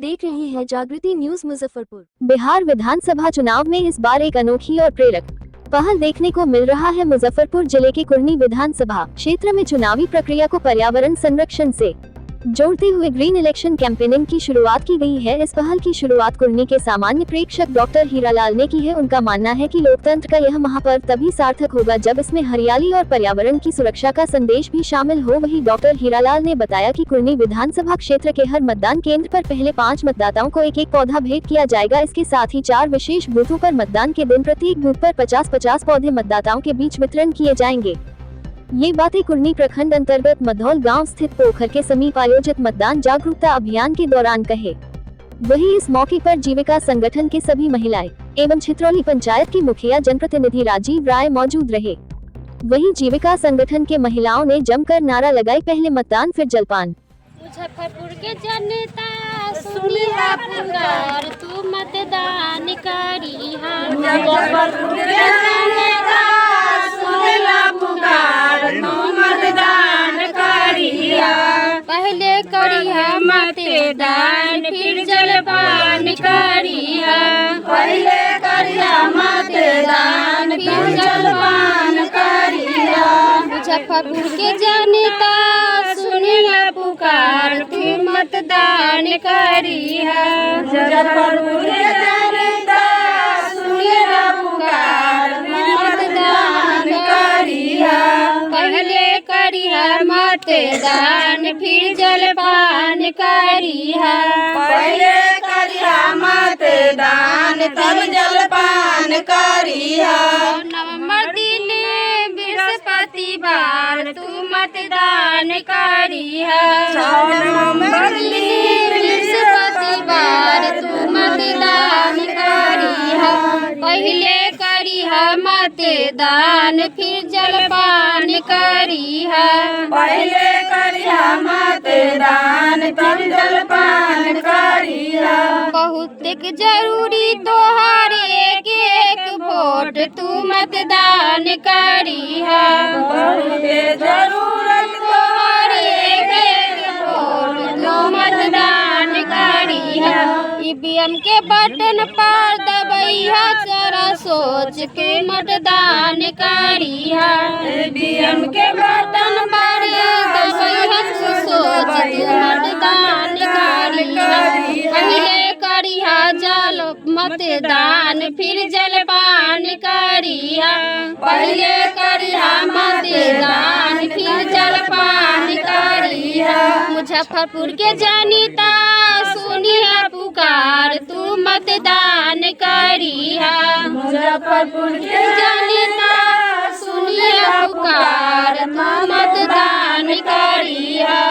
देख रहे हैं जागृति न्यूज मुजफ्फरपुर। बिहार विधानसभा चुनाव में इस बार एक अनोखी और प्रेरक पहल देखने को मिल रहा है। मुजफ्फरपुर जिले के कुरनी विधानसभा क्षेत्र में चुनावी प्रक्रिया को पर्यावरण संरक्षण से जोड़ते हुए ग्रीन इलेक्शन कैंपेनिंग की शुरुआत की गई है। इस पहल की शुरुआत कुरनी के सामान्य प्रेक्षक डॉक्टर हीरालाल ने की है। उनका मानना है कि लोकतंत्र का यह महापर्व तभी सार्थक होगा जब इसमें हरियाली और पर्यावरण की सुरक्षा का संदेश भी शामिल हो। वहीं डॉक्टर हीरालाल ने बताया कि कुरनी विधानसभा क्षेत्र के हर मतदान केंद्र पर पहले 5 मतदाताओं को एक पौधा भेंट किया जाएगा। इसके साथ ही 4 विशेष बूथों पर मतदान के दिन प्रत्येक बूथ पर 50-50 पौधे मतदाताओं के बीच वितरण किए जाएंगे। ये बातें कुरनी प्रखंड अंतर्गत मधौल गांव स्थित पोखर के समीप आयोजित मतदान जागरूकता अभियान के दौरान कहे। वहीं इस मौके पर जीविका संगठन के सभी महिलाएं एवं छितरौली पंचायत की मुखिया जनप्रतिनिधि राजीव राय मौजूद रहे। वहीं जीविका संगठन के महिलाओं ने जमकर नारा लगाई, पहले मतदान फिर जलपान। मुजफ्फरपुर के जनता सुनिया पुकार, तू मतदान करी हम। मुजफ्फरपुर के जनता सुनिया पुकार, तू मतदान करी हम। पहले करी हम मतदान फिर जलपान करी हम। पहले करी हम मतदान फिर जलपान करी हम। मुजफ्फरपुर के जनता सुनिया पुकार, तू मतदान करी है। मुजफ्फरपुर के जनता सुनिया पुकार, तू मतदान करी है। पहले करी है मतदान फिर जलपान करी है। पहले करी है मतदान फिर जलपान करी है। नवंबर दिन बृहस्पतिवार तू मतदान करी है। नवंबर बृहस्पतिवार तू मतदान करी है। पहले करी है मतदान फिर जलपान करी है। पहले करी है मतदान फिर जलपान करी है। बहुत जरूरी तोहार एक वोट तू मतदान करी है। बहुत जरूरत तोहार एक वोट तू मतदान करी है। ईवीएम के बटन पर दबैया जरा सोच के मतदान करी है। ईवीएम के बटन पर दबैया सोच के मतदान करी है। पहले करी है जल मतदान फिर जलपान करी है। पहले करी है मतदान फिर जलपान करी है। मुजफ्फरपुर के जनता सुनिया पुकार, तू मतदान करी है। मुजफ्फरपुर के जनता सुनिया पुकार, तू मतदान करी है।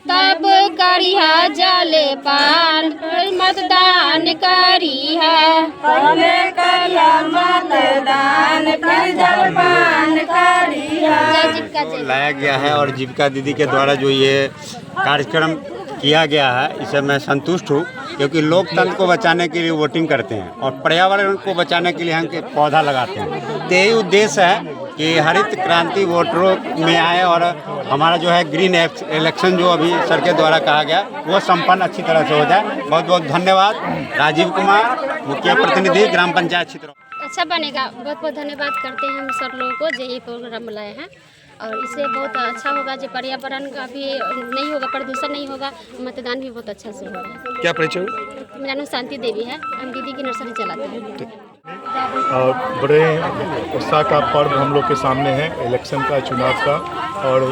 तब करी है जलपान फिर मतदान करी है। पहले करी है मतदान फिर जलपान करी है। लाया गया है और जीविका दीदी के द्वारा जो ये कार्यक्रम किया गया है, इससे मैं संतुष्ट हूँ, क्योंकि लोकतंत्र को बचाने के लिए वोटिंग करते हैं और पर्यावरण को बचाने के लिए हम पौधा लगाते हैं। तो यही उद्देश्य है कि हरित क्रांति वोटरों में आए और हमारा जो है ग्रीन इलेक्शन जो अभी सर के द्वारा कहा गया वो संपन्न अच्छी तरह से हो जाए। बहुत बहुत धन्यवाद। राजीव कुमार, मुखिया प्रतिनिधि, ग्राम पंचायत छितरौली। अच्छा बनेगा, बहुत बहुत धन्यवाद करते हैं हम सर लोगों को जो ये प्रोग्राम बुलाए हैं और इससे बहुत अच्छा होगा। जो पर्यावरण का भी नहीं होगा, प्रदूषण नहीं होगा, मतदान भी बहुत अच्छा से होगा। क्या परिचय? मेरा नाम शांति देवी है, हम दीदी की नर्सरी चलाते हैं। और बड़े उत्साह का पर्व हम लोग के सामने है, इलेक्शन का, चुनाव का। और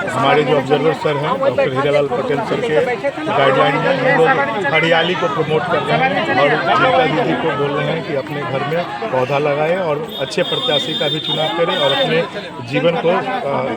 हमारे जो ऑब्जर्वर सर हैं डॉक्टर हीरालाल पटेल सर के गाइडलाइन में हम लोग हरियाली को प्रमोट कर रहे हैं और जीविका दीदी को बोल रहे हैं कि अपने घर में पौधा लगाएं और अच्छे प्रत्याशी का भी चुनाव करें और अपने जीवन को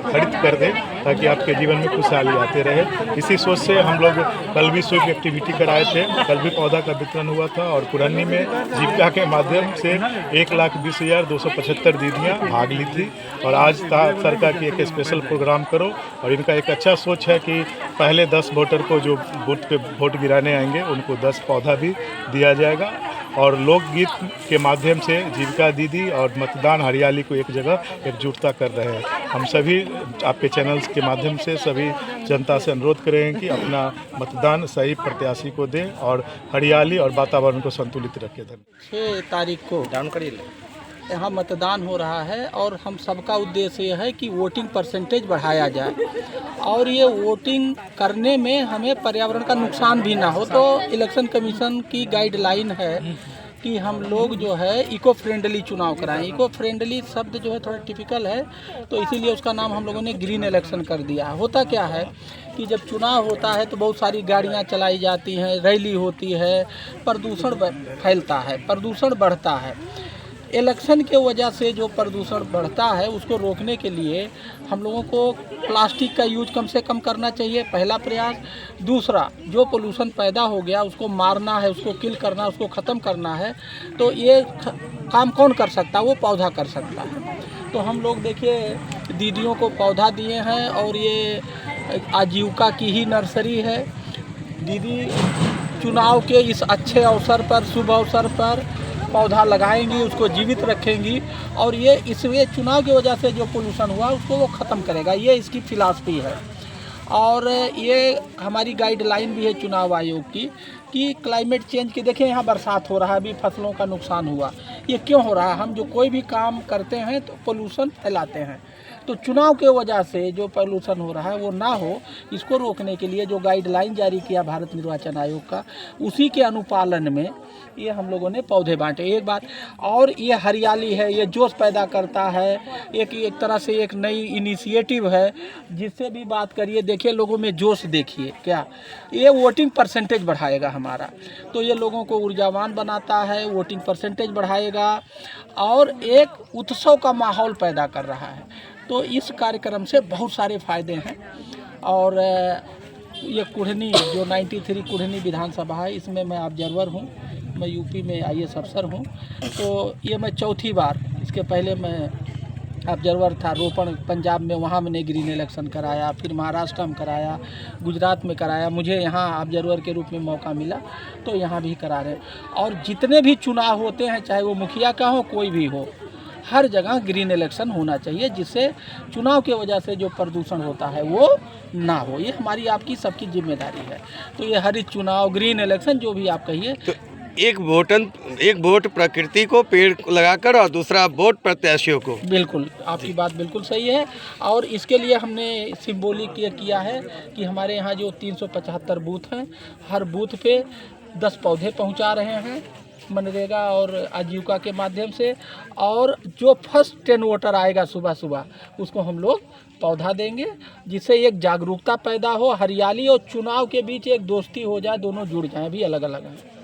हरित कर दें ताकि आपके जीवन में खुशहाली आते रहे। इसी सोच से हम लोग कल भी स्वीप एक्टिविटी कराए थे, कल भी पौधा का वितरण हुआ था और कुरनी में जीविका के माध्यम से 1,20,275 दीदियाँ भाग ली थी। और आज सरकार की एक स्पेशल प्रोग्राम करो और इनका एक अच्छा सोच है कि पहले 10 वोटर को जो बूथ पे वोट गिराने आएंगे उनको 10 पौधा भी दिया जाएगा और लोकगीत के माध्यम से जीविका दीदी और मतदान हरियाली को एक जगह एकजुटता कर रहे हैं। हम सभी आपके चैनल्स के माध्यम से सभी जनता से अनुरोध करेंगे कि अपना मतदान सही प्रत्याशी को दें और हरियाली और वातावरण को संतुलित रखें। 6 तारीख को यहाँ मतदान हो रहा है और हम सबका उद्देश्य यह है कि वोटिंग परसेंटेज बढ़ाया जाए और ये वोटिंग करने में हमें पर्यावरण का नुकसान भी ना हो। तो इलेक्शन कमीशन की गाइडलाइन है कि हम लोग जो है इको फ्रेंडली चुनाव कराएं। इको फ्रेंडली शब्द जो है थोड़ा टिपिकल है, तो इसीलिए उसका नाम हम लोगों ने ग्रीन इलेक्शन कर दिया। होता क्या है कि जब चुनाव होता है तो बहुत सारी गाड़ियां चलाई जाती हैं, रैली होती है, प्रदूषण फैलता है, प्रदूषण बढ़ता है। इलेक्शन के वजह से जो प्रदूषण बढ़ता है उसको रोकने के लिए हम लोगों को प्लास्टिक का यूज कम से कम करना चाहिए, पहला प्रयास। दूसरा, जो पोल्यूशन पैदा हो गया उसको मारना है, उसको किल करना, उसको ख़त्म करना है। तो ये काम कौन कर सकता है? वो पौधा कर सकता है। तो हम लोग देखिए दीदियों को पौधा दिए हैं और ये आजीविका की ही नर्सरी है। दीदी चुनाव के इस अच्छे अवसर पर, शुभ अवसर पर पौधा लगाएंगी, उसको जीवित रखेंगी और ये इसलिए चुनाव की वजह से जो पोल्यूशन हुआ उसको वो ख़त्म करेगा। ये इसकी फिलॉसफी है और ये हमारी गाइडलाइन भी है चुनाव आयोग की कि क्लाइमेट चेंज की। देखिए यहाँ बरसात हो रहा है, अभी फसलों का नुकसान हुआ। ये क्यों हो रहा है? हम जो कोई भी काम करते हैं तो पोल्यूशन फैलाते हैं। तो चुनाव के वजह से जो पोल्यूशन हो रहा है वो ना हो, इसको रोकने के लिए जो गाइडलाइन जारी किया भारत निर्वाचन आयोग का, उसी के अनुपालन में ये हम लोगों ने पौधे बांटे। एक बात और, ये हरियाली है, ये जोश पैदा करता है, एक तरह से एक नई इनिशिएटिव है। जिससे भी बात करिए, देखिए लोगों में जोश देखिए क्या, ये वोटिंग परसेंटेज बढ़ाएगा हमारा। तो ये लोगों को ऊर्जावान बनाता है, वोटिंग परसेंटेज बढ़ाएगा और एक उत्सव का माहौल पैदा कर रहा है। तो इस कार्यक्रम से बहुत सारे फ़ायदे हैं। और ये कुढ़नी जो 93 कुढ़नी विधानसभा है, इसमें मैं ऑब्जर्वर हूँ। मैं यूपी में IAS अफसर हूँ। तो ये मैं चौथी बार, इसके पहले मैं ऑब्जर्वर था रोपण पंजाब में, वहाँ मैंने ग्रीन इलेक्शन कराया, फिर महाराष्ट्र में कराया, गुजरात में कराया। मुझे यहाँ ऑब्जर्वर के रूप में मौका मिला तो यहाँ भी करा रहे। और जितने भी चुनाव होते हैं, चाहे वो मुखिया का हो, कोई भी हो, हर जगह ग्रीन इलेक्शन होना चाहिए, जिससे चुनाव की वजह से जो प्रदूषण होता है वो ना हो। ये हमारी आपकी सबकी जिम्मेदारी है। तो ये हरित चुनाव, ग्रीन इलेक्शन, जो भी आप कहिए। तो एक वोट प्रकृति को पेड़ लगाकर और दूसरा वोट प्रत्याशियों को। बिल्कुल, आपकी बात बिल्कुल सही है। और इसके लिए हमने सिंबॉलिक ये किया है कि हमारे यहाँ जो 375 बूथ हैं, हर बूथ पे 10 पौधे पहुँचा रहे हैं मनरेगा और आजीविका के माध्यम से। और जो फर्स्ट 10 वोटर आएगा सुबह सुबह, उसको हम लोग पौधा देंगे, जिससे एक जागरूकता पैदा हो, हरियाली और चुनाव के बीच एक दोस्ती हो जाए, दोनों जुड़ जाएं। भी अलग अलग हैं।